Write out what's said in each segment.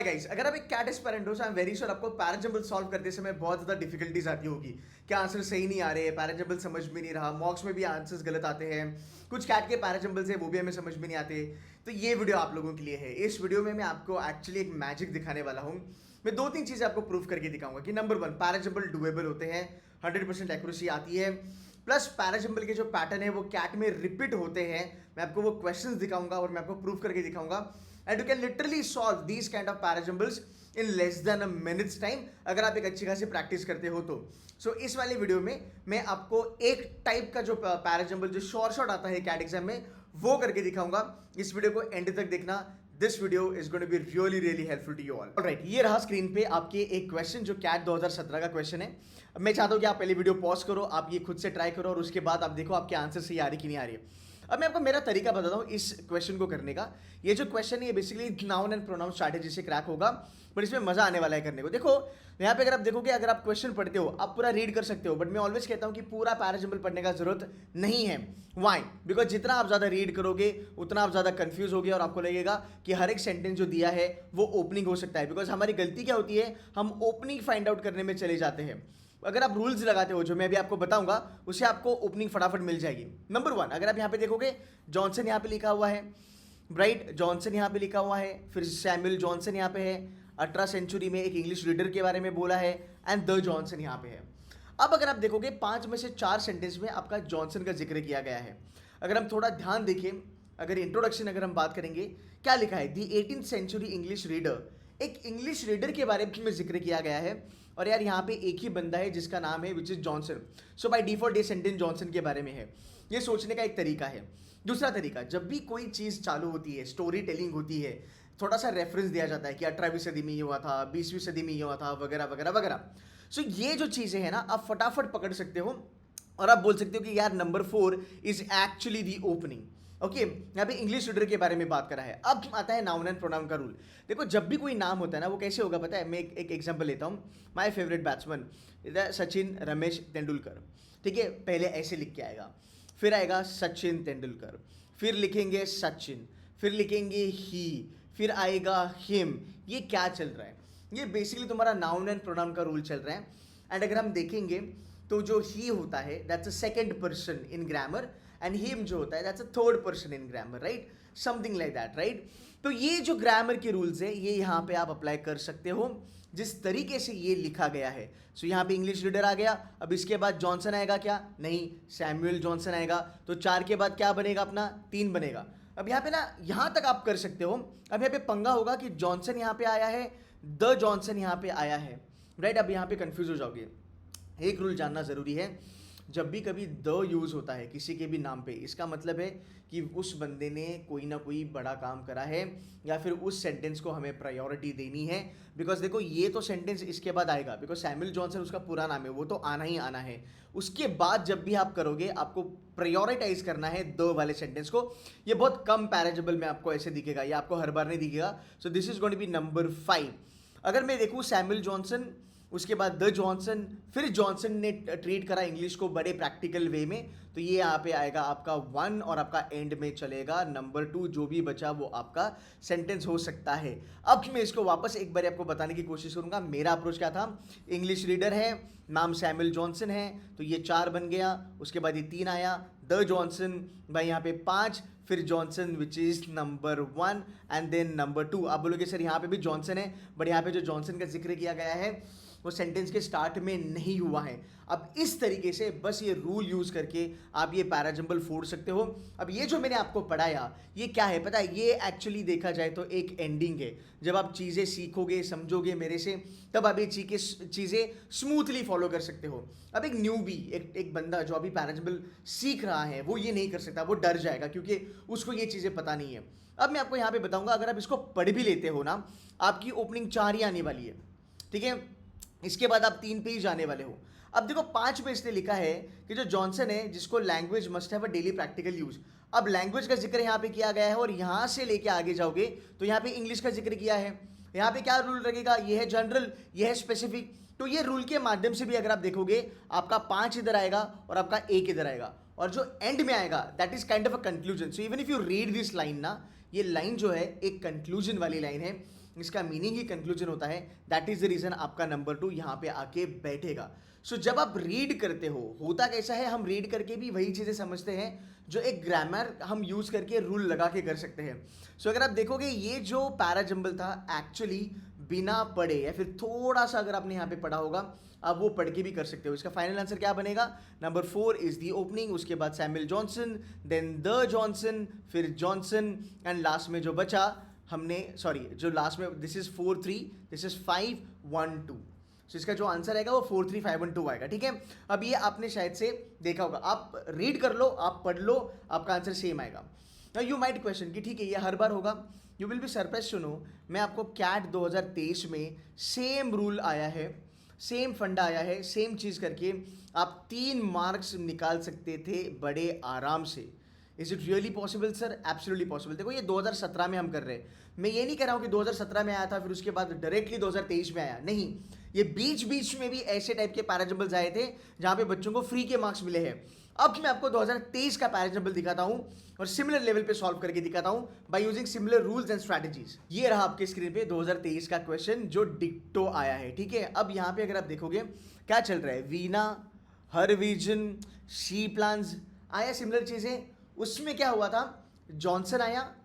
Guys, अगर आप एक कैट एस्पिरेंट हो, आई एम वेरी श्योर आपको पैराजंबल सॉल्व करते समय बहुत ज्यादा डिफिकल्टीज आती होगी। क्या आंसर सही नहीं आ रहे, पैराजंबल समझ में नहीं रहा, मॉक्स में भी आंसर्स गलत आते हैं, कुछ कैट के पैराजंबल्स है वो भी हमें समझ में नहीं आते। तो ये वीडियो आप लोगों के लिए है। इस वीडियो में मैं आपको एक्चुअली एक मैजिक दिखाने वाला हूँ। मैं दो तीन चीजें आपको प्रूव करके दिखाऊंगा कि नंबर वन, पैराजंबल डुएबल होते हैं, 100% एक्यूरेसी आती है। प्लस पैराजंबल के जो पैटर्न है वो कैट में रिपीट होते हैं। मैं आपको वो क्वेश्चंस दिखाऊंगा और मैं आपको प्रूव करके दिखाऊंगा। And you can literally solve these kind of parajumbles in less than a minutes time, अगर आप एक अच्छी खासी प्रैक्टिस करते हो तो। सो इस वाले वीडियो में मैं आपको एक टाइप का जो पैराजंबल जो शॉर्ट शॉर्ट आता है कैट एग्जाम में वो करके दिखाऊंगा। इस वीडियो को एंड तक देखना। This video is going to be really really helpful to you all. Alright, ये रहा स्क्रीन पे आपके एक क्वेश्चन जो कैट 2017 का क्वेश्चन है। मैं चाहता हूं कि आप पहले वीडियो पॉज करो, आप ये खुद से ट्राई करो और उसके बाद आप देखो आपके आंसर सही आ रही कि नहीं आ रही है। अब मैं आपको मेरा तरीका बताता हूँ इस क्वेश्चन को करने का। ये जो क्वेश्चन है ये basically noun and pronoun strategy से क्रैक होगा, बट इसमें मजा आने वाला है करने को। देखो यहाँ पे अगर आप देखोगे, अगर आप क्वेश्चन पढ़ते हो आप पूरा रीड कर सकते हो, बट मैं ऑलवेज कहता हूँ कि पूरा पैराजंबल पढ़ने का जरूरत नहीं है। वाई? बिकॉज जितना आप ज्यादा रीड करोगे उतना आप ज्यादा कंफ्यूज होगे और आपको लगेगा कि हर एक सेंटेंस जो दिया है वो ओपनिंग हो सकता है। बिकॉज हमारी गलती क्या होती है, हम ओपनिंग फाइंड आउट करने में चले जाते हैं। अगर आप रूल्स लगाते हो जो मैं भी आपको बताऊंगा, उससे आपको ओपनिंग फटाफट मिल जाएगी। नंबर वन, अगर आप यहाँ पे देखोगे जॉनसन यहाँ पे लिखा हुआ है, राइट, जॉनसन यहाँ पे लिखा हुआ है, फिर सैमुअल जॉनसन यहाँ पे है, 18 सेंचुरी में एक इंग्लिश रीडर के बारे में बोला है, एंड द जॉनसन यहाँ पे है। अब अगर आप देखोगे 5 में से 4 सेंटेंस में आपका जॉनसन का जिक्र किया गया है। अगर हम थोड़ा ध्यान देखें, अगर इंट्रोडक्शन अगर हम बात करेंगे, क्या लिखा है, दी 18th सेंचुरी इंग्लिश रीडर, एक इंग्लिश रीडर के बारे में जिक्र किया गया है। और यार यहाँ पे एक ही बंदा है जिसका नाम है which is Johnson. So by default ये सेंटेंस जॉनसन के बारे में है। ये सोचने का एक तरीका है। दूसरा तरीका, जब भी कोई चीज चालू होती है, स्टोरी टेलिंग होती है, थोड़ा सा रेफरेंस दिया जाता है कि 18वीं सदी में ये हुआ था, 20वीं सदी में ये हुआ था, वगैरह वगैरह वगैरह। सो ये जो चीजें हैं ना, आप फटाफट पकड़ सकते हो और आप बोल सकते हो कि यार number 4 is actually the opening. Okay, यहाँ पे इंग्लिश रीडर के बारे में बात करा है। अब आता है नाउन एंड प्रोनाउन का रूल। देखो जब भी कोई नाम होता है ना, वो कैसे होगा पता है? मैं एक एग्जांपल लेता हूँ। My favourite batsman Sachin Ramesh Tendulkar. ठीक है, पहले ऐसे लिख के आएगा, फिर आएगा सचिन तेंदुलकर, फिर लिखेंगे सचिन, फिर लिखेंगे ही, फिर आएगा हिम। ये क्या चल रहा है? ये बेसिकली तुम्हारा नाउन एंड प्रोनाउन का रूल चल रहा है। एंड अगर हम देखेंगे तो जो ही होता है that's a second person in grammar, and him जो होता है that's a third person in grammar, right, something like that, right. तो ये जो ग्रामर के रूल्स है ये यहाँ पे आप अप्लाई कर सकते हो जिस तरीके से ये लिखा गया है। सो यहाँ पे इंग्लिश रीडर आ गया। अब इसके बाद जॉनसन आएगा क्या? नहीं, सैमुअल जॉनसन आएगा। तो 4 के बाद क्या बनेगा अपना? 3 बनेगा। अब यहाँ पे ना, यहाँ तक आप कर सकते हो। अब यहाँ पे पंगा होगा कि जॉनसन यहाँ पे आया है, द जॉनसन यहाँ पे आया है, राइट। अब यहाँ पे कंफ्यूज हो जाओगे। एक रूल जानना जरूरी है, जब भी कभी द यूज होता है किसी के भी नाम पे, इसका मतलब है कि उस बंदे ने कोई ना कोई बड़ा काम करा है या फिर उस सेंटेंस को हमें प्रायोरिटी देनी है। बिकॉज देखो ये तो सेंटेंस इसके बाद आएगा, बिकॉज सैमुअल जॉनसन उसका पूरा नाम है, वो तो आना ही आना है। उसके बाद जब भी आप करोगे आपको प्रायोरिटाइज करना है द वाले सेंटेंस को। ये बहुत कम पैराजेबल में आपको ऐसे दिखेगा, ये आपको हर बार नहीं दिखेगा। So this is going to be number 5। अगर मैं देखूँ सैमुअल जॉनसन, उसके बाद द जॉनसन, फिर जॉनसन ने ट्रीट करा इंग्लिश को बड़े प्रैक्टिकल वे में, तो ये यहाँ पे आएगा आपका 1 और आपका एंड में चलेगा नंबर 2। जो भी बचा वो आपका सेंटेंस हो सकता है। अब मैं इसको वापस एक बार आपको बताने की कोशिश करूंगा। मेरा अप्रोच क्या था? इंग्लिश रीडर है, नाम सैमुअल जॉनसन है, तो ये 4 बन गया। उसके बाद ये 3 आया, द जॉनसन, भाई यहाँ पे 5, फिर Johnson which is number 1 and then number 2। आप बोलोगे सर यहाँ पे भी जॉनसन है, बट यहाँ पे जो जॉनसन का जिक्र किया गया है वो सेंटेंस के स्टार्ट में नहीं हुआ है। अब इस तरीके से बस ये रूल यूज करके आप ये पैराजंबल फोड़ सकते हो। अब ये जो मैंने आपको पढ़ाया ये क्या है पता है? ये एक्चुअली देखा जाए तो एक एंडिंग है। जब आप चीज़ें सीखोगे, समझोगे मेरे से, तब आप ये चीज़ें स्मूथली फॉलो कर सकते हो। अब एक न्यूबी, एक बंदा जो अभी पैराजंबल सीख रहा है, वो ये नहीं कर सकता, वो डर जाएगा क्योंकि उसको ये चीज़ें पता नहीं है। अब मैं आपको यहाँ पे बताऊंगा, अगर आप इसको पढ़ भी लेते हो ना, आपकी ओपनिंग 4 ही आने वाली है, ठीक है। इसके बाद आप 3 पे ही जाने वाले हो। अब देखो 5 पे इसने लिखा है कि जो जॉनसन है जिसको language must have a daily practical use. अब लैंग्वेज का जिक्र यहाँ पे किया गया है और यहाँ से लेके आगे जाओगे तो यहाँ पे इंग्लिश का जिक्र किया है। यहाँ पे क्या रूल लगेगा? ये है जनरल, ये है स्पेसिफिक। तो ये रूल के माध्यम से भी अगर आप देखोगे आपका 5 इधर आएगा और आपका 1 इधर आएगा, और जो एंड में आएगा that is kind of a conclusion. So even if you read this line ना, ये लाइन जो है एक कंक्लूजन वाली लाइन है। इसका मीनिंग ही कंक्लूजन होता है। दैट इज द रीजन आपका नंबर 2 यहाँ पे आके बैठेगा। सो जब आप रीड करते हो, होता कैसा है, हम रीड करके भी वही चीज़ें समझते हैं जो एक ग्रामर हम यूज़ करके रूल लगा के कर सकते हैं। सो अगर आप देखोगे ये जो पैराजंबल था एक्चुअली बिना पढ़े या फिर थोड़ा सा अगर आपने यहाँ पे पढ़ा होगा, आप वो पढ़ के भी कर सकते हो। इसका फाइनल आंसर क्या बनेगा? नंबर 4 इज दी ओपनिंग, उसके बाद Samuel Johnson, then the Johnson, फिर जॉनसन, एंड लास्ट में जो बचा हमने, सॉरी जो लास्ट में, this is 4-3, this is 5-1-2। So इसका जो आंसर आएगा वो 4-3-5-1-2 आएगा। ठीक है, अब ये आपने शायद से देखा होगा, आप रीड कर लो, आप पढ़ लो, आपका आंसर सेम आएगा। नाउ यू माइट क्वेश्चन कि ठीक है ये हर बार होगा, you will be surprise to know, मैं आपको कैट 2023 में सेम रूल आया है, सेम फंडा आया है, सेम चीज़ करके आप 3 मार्क्स निकाल सकते थे बड़े आराम से। Is it really possible sir? Absolutely possible. देखो ये 2017 में हम कर रहे हैं, मैं ये नहीं कह रहा हूँ कि 2017 में आया था फिर उसके बाद डायरेक्टली 2023 में आया, नहीं, ये बीच बीच में भी ऐसे टाइप के पैराजंबल्स आए थे जहाँ पे बच्चों को फ्री के मार्क्स मिले हैं। अब मैं आपको 2023 का पैराजंबल दिखाता हूँ और सिमिलर लेवल पे सॉल्व करके दिखाता हूँ by using similar rules and strategies. ये रहा आपके स्क्रीन पे 2023 का क्वेश्चन जो डिक्टो आया है। ठीक है, अब यहाँ पे अगर आप देखोगे क्या चल रहा है, वीना, हरविजन, शी प्लान्स आया, सिमिलर चीजें। उसमें क्या हुआ था, जॉनसन आया,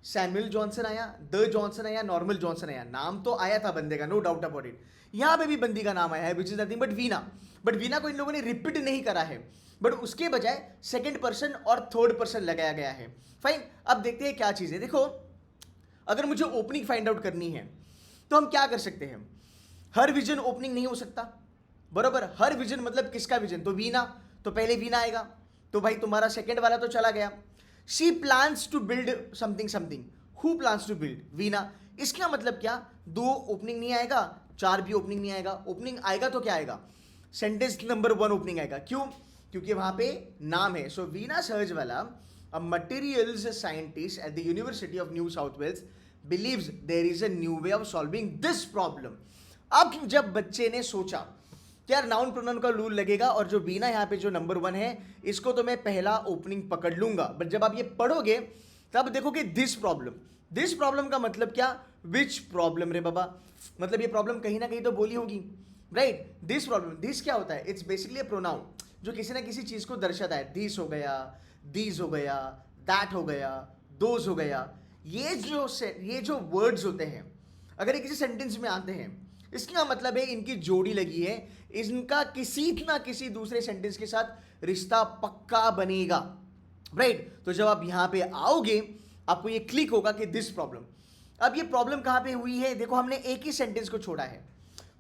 सैमुअल जॉनसन आया, द जॉनसन आया, नॉर्मल जॉनसन आया, नाम तो आया था बंदे का, नो डाउट अबाउट इट। यहाँ पे भी बंदी का नाम आया है which is nothing but Veena, but Veena को इन लोगों ने रिपीट नहीं करा है, बट उसके बजाय सेकंड पर्सन और थर्ड पर्सन लगाया गया है। फाइन, अब देखते हैं क्या चीज़ है। देखो अगर मुझे ओपनिंग फाइंड आउट करनी है तो हम क्या कर सकते हैं, हर विजन ओपनिंग नहीं हो सकता, बरोबर, हर विजन मतलब किसका विजन, तो वीना, तो पहले वीना आएगा, तो भाई तुम्हारा सेकंड वाला तो चला गया। She plans to build something something, who plans to build, Veena, इसका मतलब क्या, 2 ओपनिंग नहीं आएगा, 4 भी ओपनिंग नहीं आएगा, ओपनिंग आएगा तो क्या आएगा, सेंटेंस नंबर 1 ओपनिंग आएगा। क्यों? क्योंकि वहां पे नाम है। सो Veena Sahajwalla, a materials scientist at the University of New South Wales believes there is a new way of solving this problem. अब जब बच्चे ने सोचा कि यार नाउन प्रोनाउन का रूल लगेगा और जो वीना यहाँ पे जो नंबर 1 है इसको तो मैं पहला ओपनिंग पकड़ लूंगा, बट जब आप ये पढ़ोगे तब देखोगे दिस प्रॉब्लम का मतलब क्या, विच प्रॉब्लम रे बाबा, मतलब ये प्रॉब्लम कहीं ना कहीं तो बोली होगी, राइट। दिस प्रॉब्लम, दिस क्या होता है, इट्स बेसिकली अ प्रोनाउन जो किसी ना किसी चीज को दर्शाता है। दिस हो गया, दीज हो गया, दैट हो गया, दोज हो गया। ये जो वर्ड्स होते हैं अगर ये किसी सेंटेंस में आते हैं, इसका मतलब है इनकी जोड़ी लगी है, इनका किसी ना किसी दूसरे सेंटेंस के साथ रिश्ता पक्का बनेगा, राइट। तो जब आप यहां पे आओगे आपको ये क्लिक होगा कि दिस प्रॉब्लम। अब ये प्रॉब्लम कहां पे हुई है, देखो हमने एक ही सेंटेंस को छोड़ा है,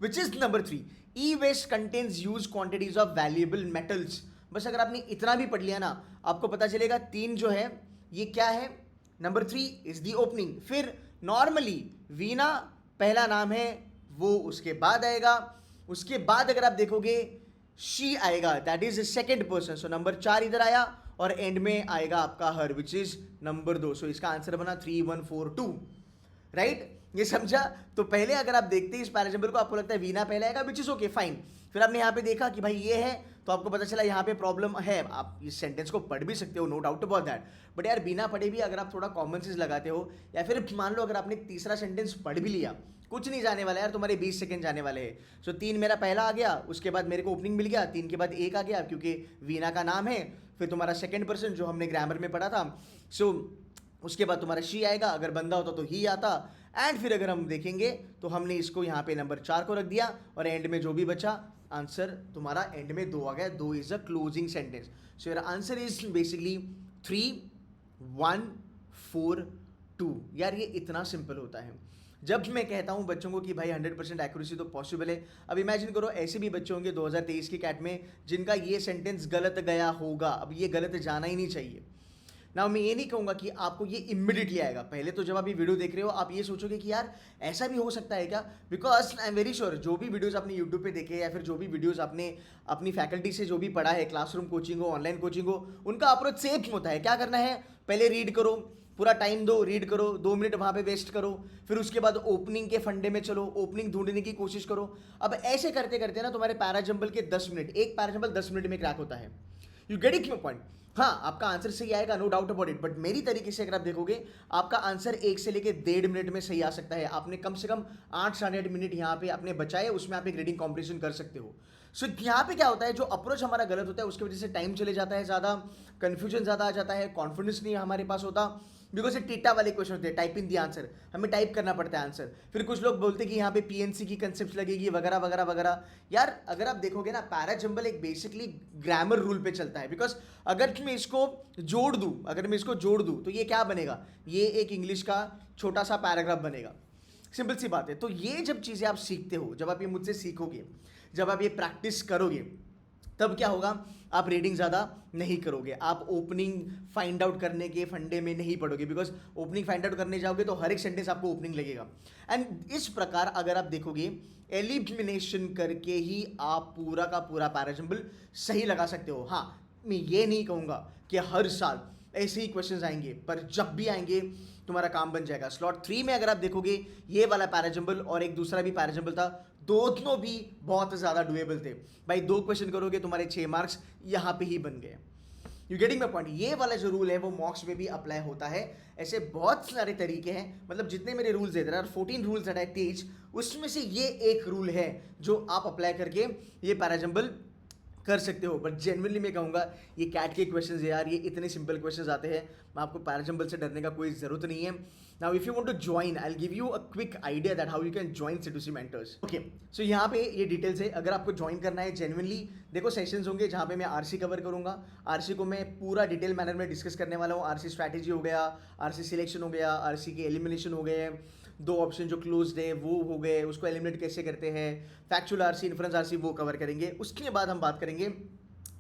which is number 3, e waste contains huge quantities of valuable metals. बस अगर आपने इतना भी पढ़ लिया ना आपको पता चलेगा 3 जो है ये क्या है, नंबर 3 इज दी ओपनिंग। फिर नॉर्मली वीना पहला नाम है वो उसके बाद आएगा, उसके बाद अगर आप देखोगे शी आएगा, that is second person, so number 4 इधर आया और एंड में आएगा आपका हर विच इज नंबर 2। सो इसका आंसर बना 3-1-4-2, राइट। ये समझा। तो पहले अगर आप देखते हैं इस पैराजंबल को आपको लगता है वीना पहले आएगा, विच इज ओके फाइन। फिर आपने यहाँ पे देखा कि भाई ये है तो आपको पता चला यहाँ पे प्रॉब्लम है, आप इस सेंटेंस को पढ़ भी सकते हो, no doubt about that, but यार बिना पढ़े भी अगर आप थोड़ा कॉमन सेंस लगाते हो, या फिर मान लो अगर आपने तीसरा सेंटेंस पढ़ भी लिया, कुछ नहीं जाने वाला यार, तुम्हारे 20 सेकंड जाने वाले हैं। सो 3 मेरा पहला आ गया, उसके बाद मेरे को ओपनिंग मिल गया, 3 के बाद 1 आ गया क्योंकि वीना का नाम है, फिर तुम्हारा सेकंड पर्सन जो हमने ग्रामर में पढ़ा था, सो उसके बाद तुम्हारा शी आएगा, अगर बंदा होता तो ही आता, एंड फिर अगर हम देखेंगे तो हमने इसको यहाँ पे नंबर 4 को रख दिया और एंड में जो भी बचा आंसर तुम्हारा एंड में 2 आ गया, 2 is a closing sentence. So your answer is basically 3-1-4-2। यार ये इतना सिंपल होता है। जब मैं कहता हूँ बच्चों को कि भाई 100% एक्यूरेसी तो पॉसिबल है, अब इमेजिन करो ऐसे भी बच्चे होंगे 2023 की कैट में जिनका ये सेंटेंस गलत गया होगा, अब ये गलत जाना ही नहीं चाहिए ना। मैं ये नहीं कहूँगा कि आपको ये इमीडिएटली आएगा, पहले तो जब आप ये वीडियो देख रहे हो आप ये सोचोगे कि यार ऐसा भी हो सकता है क्या, because I am very sure जो भी वीडियोस आपने यूट्यूब पे देखे या फिर जो भी वीडियोस आपने अपनी फैकल्टी से जो भी पढ़ा है, क्लासरूम कोचिंग हो, ऑनलाइन कोचिंग हो, उनका अप्रोच सेम होता है। क्या करना है, पहले रीड करो, पूरा टाइम दो, रीड करो, 2 मिनट वहाँ पे वेस्ट करो, फिर उसके बाद ओपनिंग के फंडे में चलो, ओपनिंग ढूंढने की कोशिश करो। अब ऐसे करते करते ना तुम्हारे पैराजंबल के 10 मिनट, एक पैराजंबल 10 मिनट में क्रैक होता है। You get it my point. हाँ, आपका आंसर सही आएगा, no doubt about it, but मेरी तरीके से अगर आप देखोगे, आपका आंसर 1 से लेके 1.5 मिनट में सही आ सकता है। आपने कम से कम 8 साढ़े 8 मिनट यहाँ पे आपने बचाए, उसमें आप एक रीडिंग कॉम्पिटिशन कर सकते हो। सो यहाँ पे क्या होता है, जो अप्रोच हमारा गलत होता है उसकी वजह से टाइम चले जाता है ज़्यादा, कन्फ्यूजन ज़्यादा आ जाता है, कॉन्फिडेंस नहीं हमारे पास होता, बिकॉज ये टीटा वाले क्वेश्चन होते हैं, टाइप इन दी आंसर, हमें टाइप करना पड़ता है आंसर। फिर कुछ लोग बोलते हैं कि यहाँ पे पीएनसी की कंसेप्ट लगेगी वगैरह वगैरह वगैरह। यार अगर आप देखोगे ना, पैराजंबल एक बेसिकली ग्रामर रूल पे चलता है, बिकॉज अगर मैं इसको जोड़ दूँ तो ये क्या बनेगा, ये एक इंग्लिश का छोटा सा पैराग्राफ बनेगा। सिंपल सी बात है। तो ये जब चीज़ें आप सीखते हो, जब आप ये मुझसे सीखोगे, जब आप ये प्रैक्टिस करोगे, तब क्या होगा, आप रीडिंग ज़्यादा नहीं करोगे, आप ओपनिंग फाइंड आउट करने के फंडे में नहीं पड़ोगे, बिकॉज ओपनिंग फाइंड आउट करने जाओगे तो हर एक सेंटेंस आपको ओपनिंग लगेगा। एंड इस प्रकार अगर आप देखोगे, एलिमिनेशन करके ही आप पूरा का पूरा पैराजंबल सही लगा सकते हो। हाँ, मैं ये नहीं कहूँगा कि हर साल ऐसे ही क्वेश्चंस आएंगे, पर जब भी आएंगे तुम्हारा काम बन जाएगा। स्लॉट 3 में अगर आप देखोगे, ये वाला पैराजंबल और एक दूसरा भी पैराजंबल था, दोनों भी बहुत ज़्यादा डुएबल थे भाई। 2 क्वेश्चन करोगे, तुम्हारे 6 मार्क्स यहाँ पे ही बन गए। You getting my point. ये वाला जो रूल है वो मॉक्स में भी अप्लाई होता है। ऐसे बहुत सारे तरीके हैं, मतलब जितने मेरे रूल्स है, there are 14 rules that I teach, उसमें से ये एक रूल है जो आप अप्लाई करके ये पैराजंबल कर सकते हो। बट जेन्युइनली मैं कहूँगा, ये कैट के क्वेश्चंस यार, ये इतने सिंपल क्वेश्चंस आते हैं, आपको पैराजंबल से डरने का कोई ज़रूरत नहीं है। Now if you want to join, I will give you a quick idea that how you can join C2C mentors. Okay, so यहाँ पे ये डिटेल्स है। अगर आपको ज्वाइन करना है जेन्युइनली, देखो सेशंस होंगे जहाँ पे मैं आरसी कवर करूँगा। आरसी को मैं पूरा डिटेल मैनर में डिस्कस करने वाला हूँ। आरसी स्ट्रैटेजी हो गया, आरसी सिलेक्शन हो गया, आरसी के एलिमिनेशन हो गए, 2 ऑप्शन जो क्लोज्ड है वो हो गए, उसको एलिमिनेट कैसे करते हैं, फैक्चुअल आरसी, इन्फ्रेंस आरसी, वो कवर करेंगे। उसके बाद हम बात करेंगे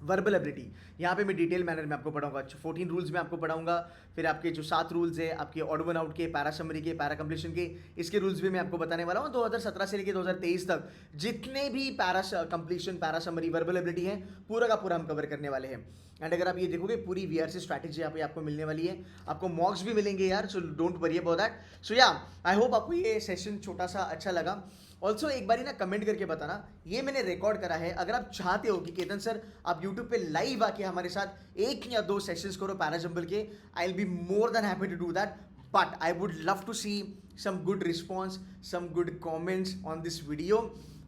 वर्बल एबिलिटी। यहाँ पे मैं डिटेल मैनर में आपको पढ़ाऊंगा। 14 रूल्स में आपको पढ़ाऊंगा, फिर आपके जो 7 रूल्स है, आपके ऑड वन आउट के, पैरा समरी के, पैरा कंप्लीशन के, इसके रूल्स भी मैं आपको बताने वाला हूँ। 2017 से लेकर 2023 तक जितने भी para completion, para summary, verbal ability है, पूरा का पूरा हम कवर करने वाले हैं। एंड अगर आप ये देखोगे, पूरी VRC स्ट्रैटेजी यहाँ पे आपको मिलने वाली है, आपको मॉक्स भी मिलेंगे यार, so don't worry about that. So yeah I hope आपको ये सेशन छोटा सा अच्छा लगा। ऑल्सो एक बारी ना कमेंट करके बताना, ये मैंने रिकॉर्ड करा है, अगर आप चाहते हो कि केतन सर आप यूट्यूब पे लाइव आके हमारे साथ 1 या 2 सेशंस करो पैराजंबल के, I will be more than happy to do that, but I would love to see some good response, some good comments on this video,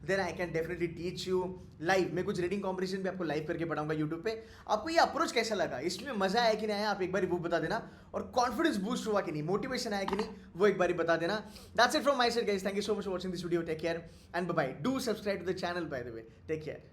then I can definitely teach you live। मैं कुछ reading competition भी आपको live करके पढ़ाऊंगा YouTube पे। आपको ये approach कैसा लगा, इसमें मजा आया कि नहीं आया, आप एक बार वो बता देना, और कॉन्फिडेंस बूस्ट हुआ कि नहीं, मोटिवेशन आया कि नहीं, वो एक बार बता देना। That's it from my side guys, thank you so much for watching this video, take care and bye bye. Do subscribe to the channel by the way, take care.